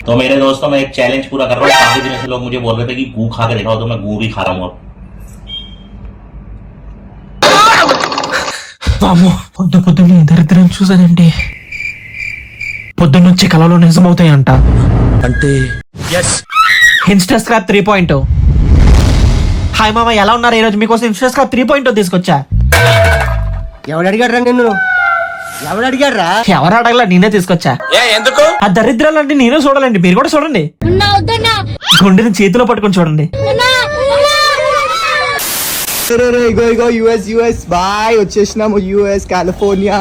तो मेरे दोस्तों मैं एक चैलेंज पूरा कर रहा हूँ। काफी दिनों से लोग मुझे बोल रहे थे कि गू खा के दिखाओ, तो मैं गू भी खा रहा हूँ अब। పొద్దు పొద్దున్నే దరిద్రం చూసానండి. పొద్దున్నొచ్చే కళలో నిజమవుతాయంట. అంటే ఇన్స్టాస్క్రాప్ 3.0. హాయ్ మామ, ఎలా ఉన్నారు? ఈ రోజు మీకోసం ఇన్స్టాస్క్రాప్ 3.0 తీసుకొచ్చా. ఎవడు అడిగాడు రా నిన్ను? ఎవడు అడిగాడు రా? ఎవరు అడగలా, నేనే తీసుకొచ్చా. ఎందుకు? ఆ దరిద్రాలంటే నేను చూడాలండి, మీరు కూడా చూడండి. గుండెని చేతిలో పట్టుకొని చూడండి. ఇగో యుఎస్ బాయ్, వచ్చేసినాము US California.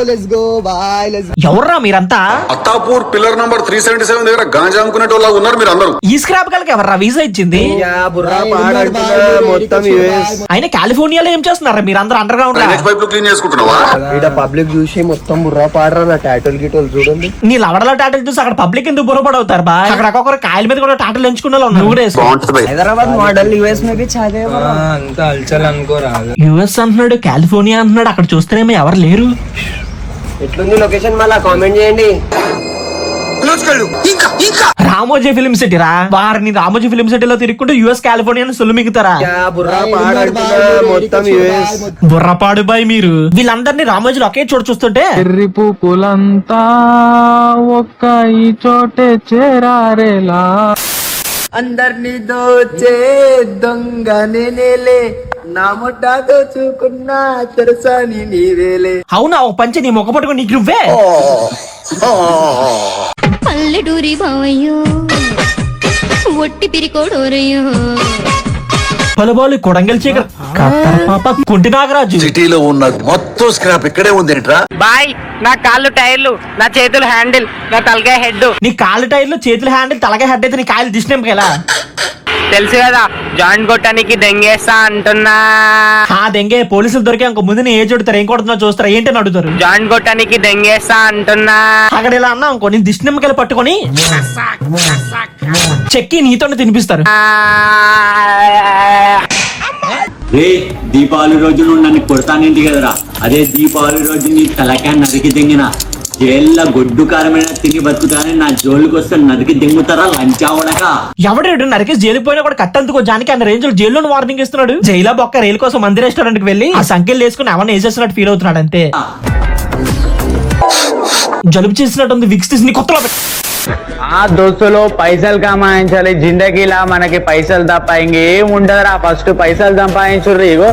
Let's go boy. ఎవర్రా మీరంతా? అత్తాపూర్ పిల్లర్ నంబర్ 377 దగ్గర గాంజా అమ్ముకునేటోళ్ళ ఉన్నారు మీరు అందరూ. ఈ స్క్రాప్ కలకి ఎవర్రా వీసా ఇచ్చింది? మొత్తం యుఎస్. అయినా కాలిఫోర్నియాలో ఏం చేస్తున్నారా మీరు అందరూ? అండర్ గ్రౌండ్ పైపులు క్లీన్ చేసుకుంటున్నావా? ఇక్కడ పబ్లిక్ చూసి మొత్తం బుర్రా పాడరా. నా టాటోలు గిటోలు చూడండి. నీ లవడలో టాటలు చూసి అక్కడ పబ్లిక్ ఎందుకు బుర్రపడవుతారు బా? అక్కడ ఒక్కొక్కరు కాయల మీద కూడా టాటలు ఎంచుకున్న వాళ్ళు ఉన్నారు. హైదరాబాద్ మోడల్ యుఎస్ में भी छादे అంత అల్చల్ అనుకోరా. యుఎస్ అంటున్నాడు, కాలిఫోర్నియా అంటున్నాడు. అక్కడ చూస్తేనేమో ఎవరు లేరు. ఎట్లుంది లొకేషన్ మళ్ళా కామెంట్ చేయండి. రామోజీ ఫిలిం సిటీ రా. వారిని రామోజీ ఫిలిం సిటీలో తిరుగుకుంటూ యుఎస్ కాలిఫోర్నియా సొల్లు మిగుతారా? మొత్తం యుఎస్. బుర్రపాడు బాయ్ మీరు. వీళ్ళందరినీ రామోజీలో ఒకే చోటు చూస్తుంటే ఎర్రి పూపులంతా ఒక్క ఈ చోటే చేరారేలా. అందరినీ దోచే దొంగ నేనేలే, నా ముఠ దోచుకున్నా తెరసాని నీవేలే. అవునా? ఒక పంచి నీ మొక్క పట్టుకుని నీకు నువ్వే. పల్లెటూరి బావయ్యో, ఒట్టి పిరికోడోరయ్యో, పొలబాలు కొడంగల్ చీకర పాప కుంటి నాగరాజు. సిటీలో ఉన్న మొత్తం స్క్రాప్ ఇక్కడే ఉందేంట్రా? బాయ్, నా కాళ్ళు టైర్లు, నా చేతులు హ్యాండిల్, నా తలకాయ హెడ్. నీ కాళ్ళు టైర్లు, చేతులు హ్యాండిల్, తలగా హెడ్ అయితే నీ కాయలు దిష్టింపు ఎలా తెలుసు కదా, జాయింట్ కొట్టడానికి దెంగేస్తా అంటున్నా. దెంగే పోలీసులు దొరికే ఇంకో ముందు ఏ చూడతారు, ఏం కొడుతున్నా చూస్తారా, ఏంటని అడుగుతారు. జాయింట్ కొట్టడానికి దెంగేస్తా అంటున్నా. అక్కడ ఇలా అన్నా ఇంకో నేను దిష్టి నిమ్మకాయలు పట్టుకొని చెక్కి నీతోనే తినిపిస్తారు. రే దీపావళి రోజు నువ్వు నన్ను కొడతానేంటి కదరా, అదే దీపావళి రోజు నీ తలకాయ నరికి తెంగిన జైల్లో గొడ్డు కారమైన తిని బతుకుతానని నా జోలికి వస్తే నరికి దెంగుతారా లంచావడక. ఎవడు నరికి జైలుకి పోయినా కూడా కట్టందుకో జానికి అన్న రేంజ్ లో జైల్లో వార్నింగ్ ఇస్తున్నాడు. జైలా బొక్క రైలు కోసం మంది రెస్టారెంట్ కి వెళ్ళి ఆ సంఖ్యలు వేసుకుని ఎవరిని వేసేసినట్టు ఫీల్ అవుతున్నాడు అంతే. జలుబు చేసినట్టుంది, విక్స్ తీసి కొత్తలో దోస్తులు పైసలు కమాయించాలి జిందగీలా, మనకి పైసలు తప్ప ఇంకేం ఉండదురా. ఫస్ట్ పైసలు సంపాదించుర్రు. ఇగో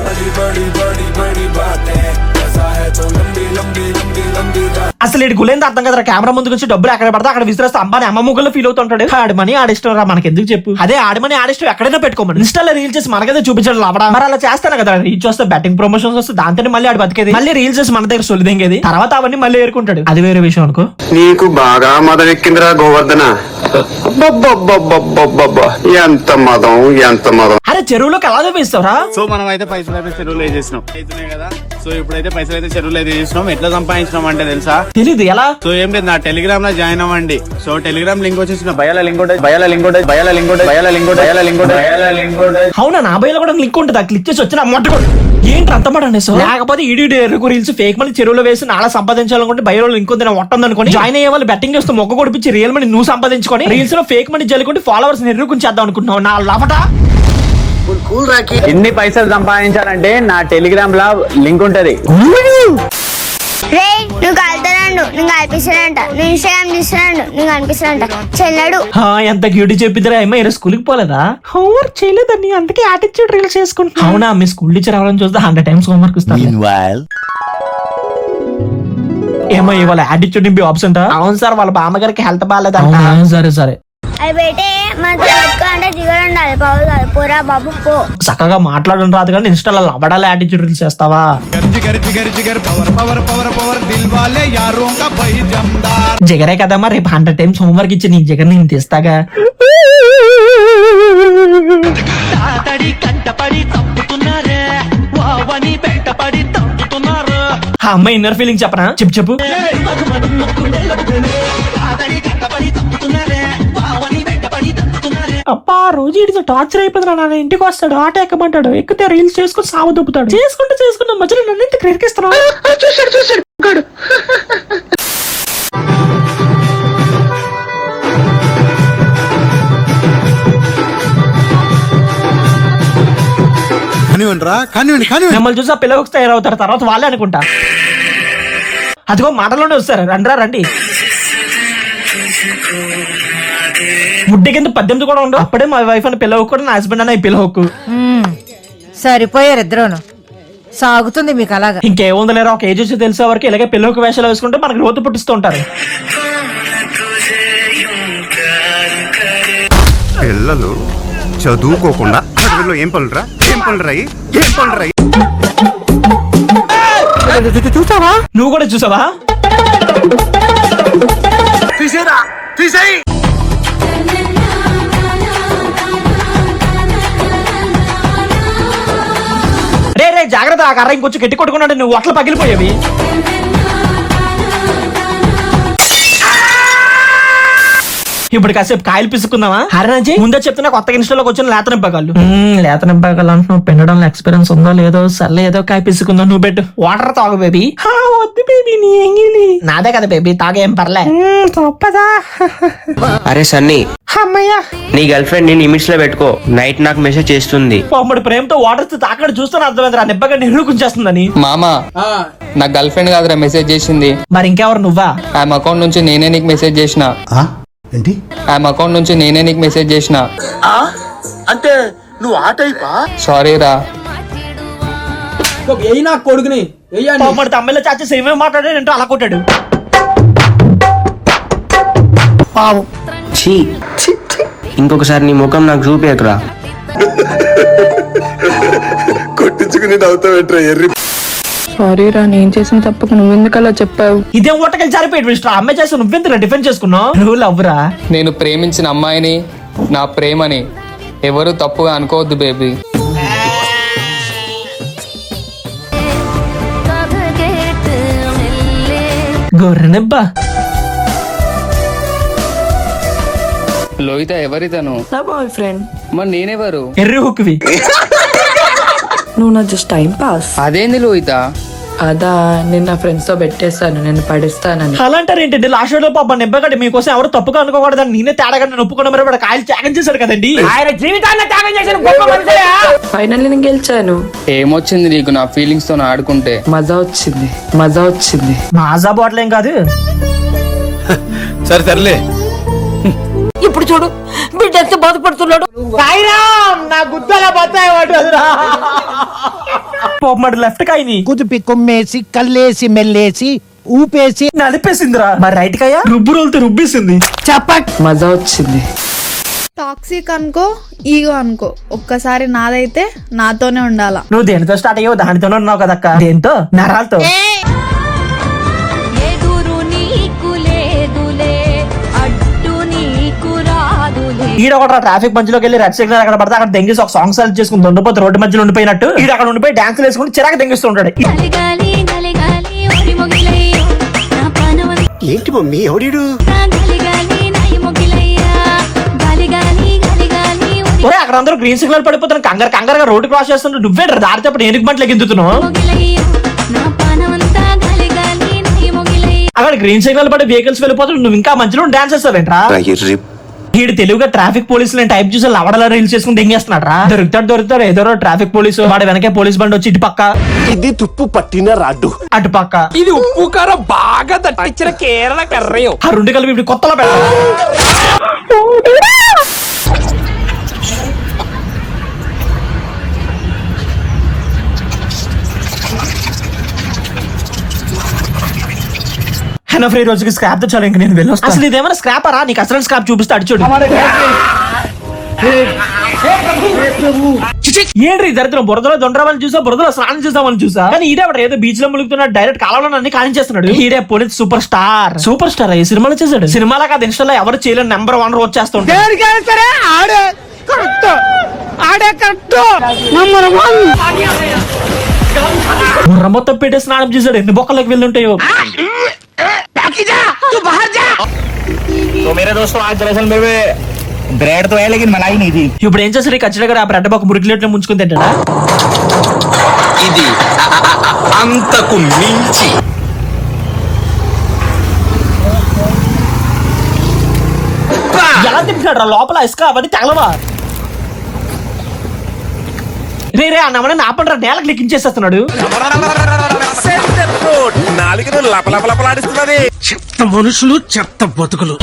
అసలు ఇటు గులేంది అర్థం కదా. కెమెరా ముందుకు వచ్చి డబ్బులు ఎక్కడ పడితే అక్కడ విసిరేస్తే అంబాని అమ్మ ముగ్గులో ఫీల్ అవుతుంటాడు. ఆడమని ఆడిష్టం రా, మనకి ఎందుకు చెప్పు. అదే ఆడమని ఆడిష్టం ఎక్కడైనా పెట్టుకోమని ఇన్స్టాలో రీల్ చేసి మనకైతే చూపించడం అవడా. మరి అలా చేస్తాను కదా, రీచ్ వస్తే బ్యాటింగ్ ప్రమోషన్స్ వస్తే దాంతో మళ్ళీ ఆడు బతికేది, మళ్ళీ రీల్స్ చేసి మన దగ్గర సొలిదెంగేది, తర్వాత అవన్నీ మళ్ళీ ఏరుకుంటాడు. అది వేరే విషయం అనుకో. నీకు బాగా మదం ఎక్కిందిరా గోవర్ధన. ఎంత మదం, ఎంత మదం. అరే చెరువులోకి ఎలా చూపిస్తావురా? సో మనం అయితే పైసలు అయితే చెరువులో వేసేసినాం అవుతున్నాయి కదా. సో ఇప్పుడైతే పైసలు అయితే చెరువులో అయితే వేసినాం. ఎట్లా సంపాదించినాం అంటే తెలుసా? తెలీదు ఎలా. సో ఏం లేదు, నా టెలిగ్రామ్ లో జాయిన్ అవ్వండి. సో టెలిగ్రామ్ లింక్ వచ్చేసిన అవునా? నా బయలు కూడా లింక్ ఉంటుంది, క్లిక్ చేసి వచ్చిన మొట్టకూడదు. ఏంటి అంతమాడండి. సో లేకపోతే ఈడియో రీల్స్ ఫేక్ మనీ చెరువులో వేసి నాలా సంపాదించాలనుకుంటే బయో లింక్ ఉంది వట్టం అనుకోని జాయిన్ అయ్యే వాళ్ళు బెట్టింగ్ చేస్తూ మొక్క కొడిపించి రియల్ మనీ నువ్వు సంపాదించుకొని రీల్స్ లో ఫేక్ మనీ జల్లుకుంటే ఫాలోవర్స్ ఎరుకుని చేద్దాం అనుకుంటున్నావు. నా లపట ఎన్ని పైసలు సంపాదించాలంటే నా టెలిగ్రామ్ లో లింక్ ఉంటది. నువ్వు కలుతానండు, నువ్వు కల్పిస్తానంట, నువ్వు ఇన్స్టాగ్రామ్ తీస్తున్నాడు, నువ్వు కనిపిస్తానంట. చెల్లడు ఎంత క్యూటీ చెప్పిద్దరా. ఏమో ఈరోజు స్కూల్కి పోలేదా? హోంవర్క్ చేయలేదని అందుకే యాటిట్యూడ్ రీల్స్ చేసుకుంటా. అవునా? మీ స్కూల్ టీచర్ ఎవరైనా చూస్తే 100 times హోంవర్క్ ఇస్తాను. ఏమో ఇవాళ యాటిట్యూడ్ నింపి ఆప్షన్. అవును సార్, వాళ్ళ బామ్మగారికి హెల్త్ బాగాలేదు. సరే సరే అవి పెట్టే మనతో పెట్టుకోవాలంటే దిగడు ఉండాలి. బాబు కాదు, పోరా బాబు పో. చక్కగా మాట్లాడడం రాదు కానీ ఇన్స్టాలో లబడాల యాటిట్యూడ్ రీల్స్ చేస్తావా? జగరే కదమ్మా, రేపు 100 times హోంవర్క్ ఇచ్చి నీ జగన్ నేను తీస్తాగా. అమ్మాయి ఇన్నర్ ఫీలింగ్ చెప్పనా? చెప్పు. అబ్బా రోజు ఇడితో టార్చర్ అయిపోతున్నా. నా ఇంటికి వస్తాడు, ఆట ఎక్కమంటాడు, ఎక్కితే రీల్స్ చేసుకుని సాగు దొబ్బుతాడు. చేసుకుంటూ మధ్యలో నన్ను ఇంటికి క్రికెట్కిస్తున్నాడు. కానివ్వండి రా కానివ్వండి కానివ్వండి. మిమ్మల్ని చూసి ఆ పిల్లలకు తయారవుతారు, తర్వాత వాళ్ళే అనుకుంటా. అదిగో మాటలోనే వస్తారు, రండ్రా రండి. ముడ్డి కింద 18 కూడా ఉండవు. అప్పుడే మా వైఫ్ అని పిల్లవకు కూడా నా హస్బెండ్ అని పిల్లవకు. సరిపోయారు ఇద్దరును. సాగుతుంది మీకు అలాగా. ఇంకేముంది లేరా, ఒక ఏజ్ వచ్చి తెలిసే వరకు ఇలాగే పిల్లలకు వేషాలు వేసుకుంటే మనకు లోతు పుట్టిస్తూ ఉంటారు. పిల్లలు చదువుకోకుండా అడవిలో ఏం పనులురా చూసావా? నువ్వు కూడా చూసావా? రే రే జాగ్రత్త, ఆ కర్ర ఇంకొంచెం గట్టి కొట్టుకున్నాడు, నువ్వు అట్లా పగిలిపోయేవి. ఇప్పుడు కాసేపు కాయలు పిసుకుందామా? హరణజీ ముందే చెప్తున్నా, కొత్తగా ఇన్స్టాలోకి వచ్చిన లేత నింపకాళ్ళు. లేత నింపకాలు అంటున్నావు, పిండడంలో ఎక్స్పీరియన్స్ ఉందో లేదో. సర్లే ఏదో కాయ పిసుకుందాం. నువ్వు పెట్టు. వాటర్ తాగు బేబీ. వద్దు బేబీ, నీ ఎంగిలి నాదే కదా బేబీ, తాగేం పర్లే. తప్పదా? అరే సన్నీ, అమ్మయ్యా, నీ గర్ల్ ఫ్రెండ్ ని నిమిట్స్ లో పెట్టుకో, నైట్ నాకు మెసేజ్ చేస్తుంది. అమ్మడు ప్రేమతో వాటర్ తాకడ చూస్తాను అర్థమైందిరా, నిబ్బగా నిరుకుంచేస్తుందని. మామా, నా గర్ల్ ఫ్రెండ్ కాదురా మెసేజ్ చేసింది. మరి ఇంకెవరు? నువ్వా? ఆమె అకౌంట్ నుంచి నేనే నీకు మెసేజ్ చేసిన. ఏంటి? ఆమె అకౌంట్ నుంచి నేనే నీకు మెసేజ్ చేసిన. అంటే నువ్వు ఆ టైపా? సారీ రా. కొడుకుని తమ్మిలో చాచేసి ఏమేమి మాట్లాడాడంటో అలా కొట్టాడు. ఛీ, ఇంకొకసారి నీ ముఖం నాకు చూపేయకురా. కొట్టించుకుని నవ్వుతావేంట్రా ఎర్రి. సారీ రా, నేను చేసిన తప్పకు నువ్వెందుకు అలా చెప్పావు? ఇదేం ఒట్టకెళ్ళి సరిపోయి అమ్మాయి చేస్తే నువ్వెందుకు డిఫెండ్ చేసుకున్నావు? నువ్వు లవ్వురా. నేను ప్రేమించిన అమ్మాయిని, నా ప్రేమని ఎవరు తప్పుగా అనుకోవద్దు బేబీ. గొర్రెనిబ్బా. లోహిత ఎవరితను? నా బాయ్ ఫ్రెండ్. మరి నేనెవరు? ఎర్రి హుక్వి. నువ్వు నా జస్ట్ టైం పాస్. అదేంది లోహిత? అదా, నేను నా ఫ్రెండ్స్ తో పెట్టేస్తాను, నేను పడిస్తానని. అలా అంటారు ఏంటండి? లాస్ట్ లో పాప నిబ్బగడ్డి మీకోసం ఎవరు తప్పుగా అనుకోకూడదని నేనే తేడాగా నేను ఒప్పుకున్నా. మరి వాడు కాయలు త్యాగం చేశాడు కదండి. ఆయన జీవితాన్ని త్యాగం చేసిన గొప్ప మనిషియా. ఫైనల్లీ నేను గెలిచాను. ఏమొచ్చింది నీకు నా ఫీలింగ్స్ తో ఆడుకుంటే? మజా వచ్చింది, మజా వచ్చింది. మాజా బాటిల్ ఏం కాదు. సరే సర్లే. ఇప్పుడు చూడు బిడ్డ ఎంత బాధపడుతున్నాడు. నా గుద్దలా బతాయి వాడు. పోపమడు లెఫ్ట్ కాయని కుదిపి కొమ్మేసి కల్లేసి మెల్లేసి ఊపేసి నలిపేసిందిరా. మరి రైట్ కాయ రుబ్బు రోల్తో రుబ్బేసింది. చప్పట్. మజా వచ్చింది. టాక్సిక్ అనుకో, ఈగో అనుకో, ఒక్కసారి నాదైతే నాతోనే ఉండాలా. నువ్వు దేనితో స్టార్ట్ అయ్యావు? దానితోనే ఉన్నావు కదక్క. దేంతో? నరాలతో. ఈడ ఒక ట్రాఫిక్ మధ్యలోకి వెళ్ళి రెడ్ సిగ్నల్ అక్కడ పడితే అక్కడ దెంగేసి ఒక సాంగ్ సెలెక్ట్ చేసుకుని దొండపోతే రోడ్డు మధ్యలో ఉండిపోయినట్టు ఈడ అక్కడ ఉండిపోయి డాన్స్ వేసుకుని చిరాకు దెంగిస్తూ ఉంటాడు. ఏంటి మమ్మీ ఎవడీడు? ఒరే అక్కడ అందరూ గ్రీన్ సిగ్నల్ పడిపోతున్నా కంగారు కంగారుగా రోడ్డు క్రాస్ చేస్తుంటే నువ్వే దారితే అప్పుడు ఎనికి గంటలకు ఎందుతున్నావు? అక్కడ గ్రీన్ సిగ్నల్ పడి వెహికల్స్ వెళ్ళిపోతుంటే నువ్వు ఇంకా మధ్యలో డాన్స్ చేస్తావేంట్రా? వీడు తెలుగుగా ట్రాఫిక్ పోలీసులు టైప్ చూసి లవడలా రీల్స్ చేసుకుని దెంగేస్తున్నాడు రా. దొరుకుతాడు ఏదో ట్రాఫిక్ పోలీసు వాడు వెనకే పోలీస్ బండి వచ్చి ఇటు పక్క, ఇది తుప్పు పట్టిన రాడ్డు, అటు పక్క. ఇది ఉప్పు కారం బాగా దట్టించిన కేరళ కర్రయో. ఆ రెండు కలిపి ఇప్పుడు కొత్తలో పెట్టాలి. ఫ్రీ రోజుకి స్క్రాప్ తెచ్చాలి. ఇంక నేను వెళ్ళి అసలు ఇదేమైనా స్క్రాప్ రా? నీకు అసలు స్క్రాప్ చూపిస్తాడు చూడు. ఏంటి దరిద్రం? బురదలో దొండరామని చూసా, బురదలో స్నానం చేసామని చూసా, కానీ ఈడే ఏదో బీచ్ లో ములుగుతున్నాడు. డైరెక్ట్ కాలంలో అన్ని కానించేస్తున్నాడు. ఈడే police super star. Super star ఈ సినిమాలో చేశాడు. సినిమాలో కాదు ఇన్స్టాలో ఎవరు చేయలేని నెంబర్ 1 రోజు చేస్తుంటాడు. మొత్తం పెట్టే స్నానం చేశాడు. ఎన్ని బొక్కలకు వెళ్ళి ఉంటాయో. బ్రెడ్ తో మలాయి నీది. ఇప్పుడు ఏం చేస్తాడు? ఖచ్చితంగా దగ్గర ఆ బ్రెడ్ బొక్క మురికిలేట్లో ముంచుకుని తింటాడా? ఇది అంతకు మించి ఎలా తింటున్నాడు రా? లోపల ఇసుక అవన్నీ తగలవా? రే రే అన్నమని నా పంట నేలకు లెక్కించేస్తున్నాడు. చెత్త మనుషులు చెత్త బతుకులు.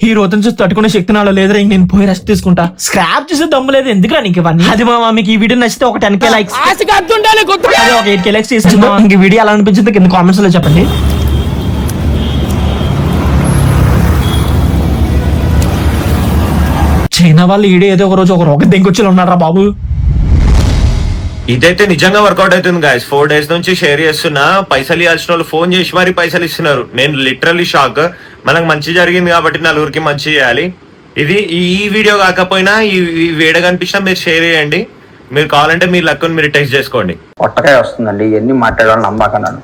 ఈ రోజు చూసి తట్టుకునే శక్తి నాలో లేదురా, ఇంక నేను పోయి రెస్ట్ తీసుకుంటా. స్క్రాప్ చేసే దమ్ము లేదు, ఎందుకురా నీకు ఇవన్నీ? అది మా మీకు ఈ వీడియో నచ్చితే ఒక 10K లైక్స్, అదే ఒక 8K లైక్స్ తీసుకుందాం. ఇంక వీడియో ఎలా అనిపించింది కింద కామెంట్స్ లో చెప్పండి. చైనా వాళ్ళు ఈడే ఏదో ఒక రోజు ఒక రోగ దెంకొచ్చి ఉన్నారా బాబు. ఇదైతే నిజంగా వర్కౌట్ అవుతుంది గాయస్. 4 days నుంచి షేర్ చేస్తున్నా. పైసలు ఇవ్వాల్సిన వాళ్ళు ఫోన్ చేసి మరి పైసలు ఇస్తున్నారు. నేను లిటరల్లీ షాక్. మనకు మంచి జరిగింది కాబట్టి నలుగురికి మంచి చేయాలి. ఇది ఈ వీడియో కాకపోయినా ఈ వీడియో కనిపించినా మీరు షేర్ చేయండి. మీరు కావాలంటే మీరు లక్కుని మీరు టెక్స్ట్ చేసుకోండి. పొట్టకాయ వస్తుందండి, ఇవన్నీ మాట్లాడాలని నమ్మకన్నాను.